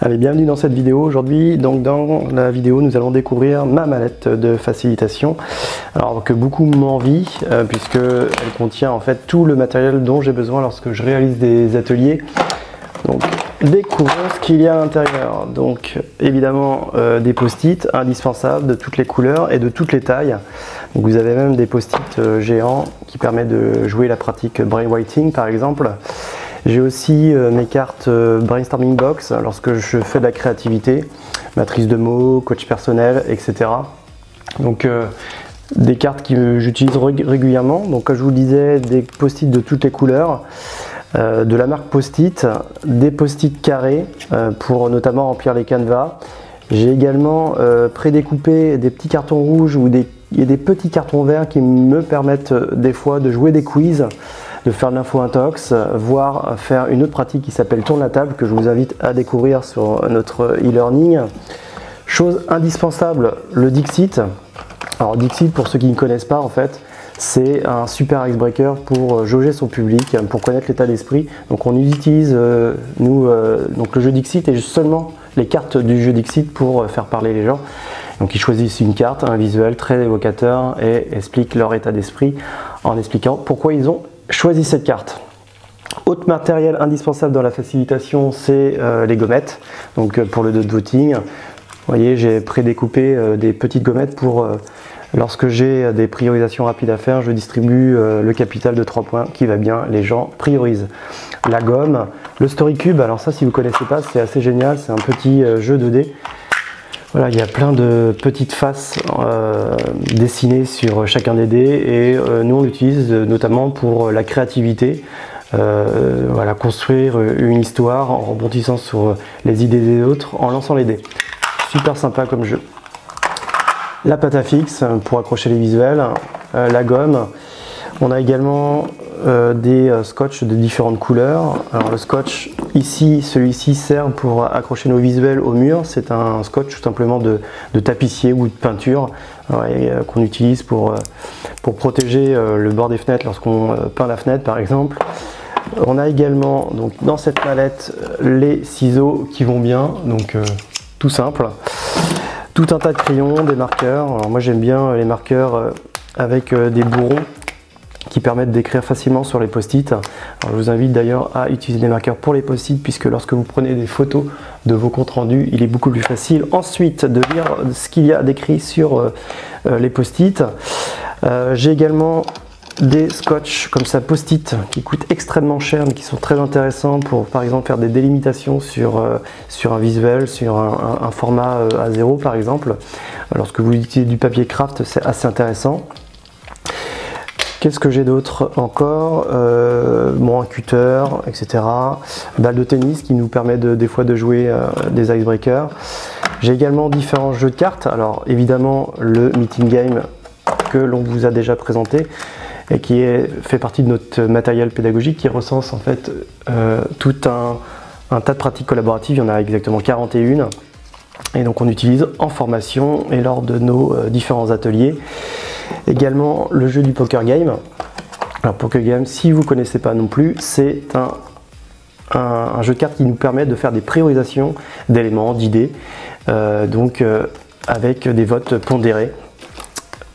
Allez, bienvenue dans cette vidéo. Aujourd'hui, donc dans la vidéo, nous allons découvrir ma mallette de facilitation. Alors que beaucoup m'envient, puisque elle contient en fait tout le matériel dont j'ai besoin lorsque je réalise des ateliers. Donc, découvrons ce qu'il y a à l'intérieur. Donc, évidemment, des post-it indispensables de toutes les couleurs et de toutes les tailles. Donc, vous avez même des post-it géants qui permettent de jouer la pratique brainwriting, par exemple. J'ai aussi mes cartes Brainstorming Box lorsque je fais de la créativité, matrice de mots, coach personnel, etc. Donc des cartes que j'utilise régulièrement. Donc comme je vous le disais, des post-it de toutes les couleurs, de la marque Post-it, des post-it carrés pour notamment remplir les canevas. J'ai également prédécoupé des petits cartons rouges ou des petits cartons verts qui me permettent des fois de jouer des quiz, de faire de l'info-intox, voire faire une autre pratique qui s'appelle Tourne la table, que je vous invite à découvrir sur notre e-learning. Chose indispensable, le Dixit. Alors Dixit, pour ceux qui ne connaissent pas en fait, c'est un super icebreaker pour jauger son public, pour connaître l'état d'esprit. Donc on utilise donc le jeu Dixit et seulement les cartes du jeu Dixit pour faire parler les gens. Donc ils choisissent une carte, un visuel très évocateur et expliquent leur état d'esprit en expliquant pourquoi ils ont choisi cette carte. Autre matériel indispensable dans la facilitation, c'est les gommettes. Donc pour le dot voting, vous voyez, j'ai prédécoupé des petites gommettes pour lorsque j'ai des priorisations rapides à faire, je distribue le capital de 3 points qui va bien, les gens priorisent. La gomme, le Story Cube, alors ça si vous ne connaissez pas, c'est assez génial, c'est un petit jeu 2D. Voilà, il y a plein de petites faces dessinées sur chacun des dés et nous on l'utilise notamment pour la créativité, voilà, construire une histoire en rebondissant sur les idées des autres, en lançant les dés. Super sympa comme jeu. La pâte à fixe pour accrocher les visuels, la gomme. On a également des scotch de différentes couleurs. Alors le scotch ici, celui-ci sert pour accrocher nos visuels au mur. C'est un scotch tout simplement de tapissier ou de peinture qu'on utilise pour protéger le bord des fenêtres lorsqu'on peint la fenêtre par exemple. On a également donc dans cette mallette les ciseaux qui vont bien, donc tout simple. Tout un tas de crayons, des marqueurs. Alors moi j'aime bien les marqueurs avec des bourrons qui permettent d'écrire facilement sur les post-it. Je vous invite d'ailleurs à utiliser des marqueurs pour les post-it puisque lorsque vous prenez des photos de vos comptes rendus, il est beaucoup plus facile ensuite de lire ce qu'il y a d'écrit sur les post-it. J'ai également des scotch comme ça post-it qui coûtent extrêmement cher mais qui sont très intéressants pour par exemple faire des délimitations sur un visuel, sur un format A0 par exemple. Lorsque vous utilisez du papier craft, c'est assez intéressant. Qu'est-ce que j'ai d'autre encore? Bon, un cutter, etc. Balle de tennis qui nous permet des fois de jouer des icebreakers. J'ai également différents jeux de cartes. Alors évidemment le meeting game que l'on vous a déjà présenté et qui fait partie de notre matériel pédagogique qui recense en fait tout un tas de pratiques collaboratives. Il y en a exactement 41. Et donc on utilise en formation et lors de nos différents ateliers. Également le jeu du poker game. Alors poker game, si vous ne connaissez pas non plus, c'est un jeu de cartes qui nous permet de faire des priorisations d'éléments, d'idées, avec des votes pondérés.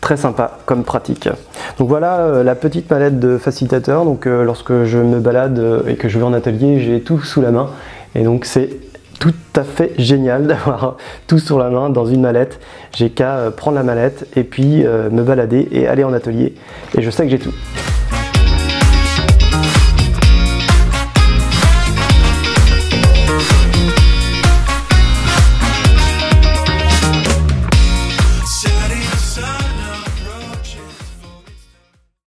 Très sympa comme pratique. Donc voilà la petite mallette de facilitateur. Donc lorsque je me balade et que je vais en atelier, j'ai tout sous la main et donc c'est tout à fait génial d'avoir tout sur la main dans une mallette. J'ai qu'à prendre la mallette et puis me balader et aller en atelier et je sais que j'ai tout.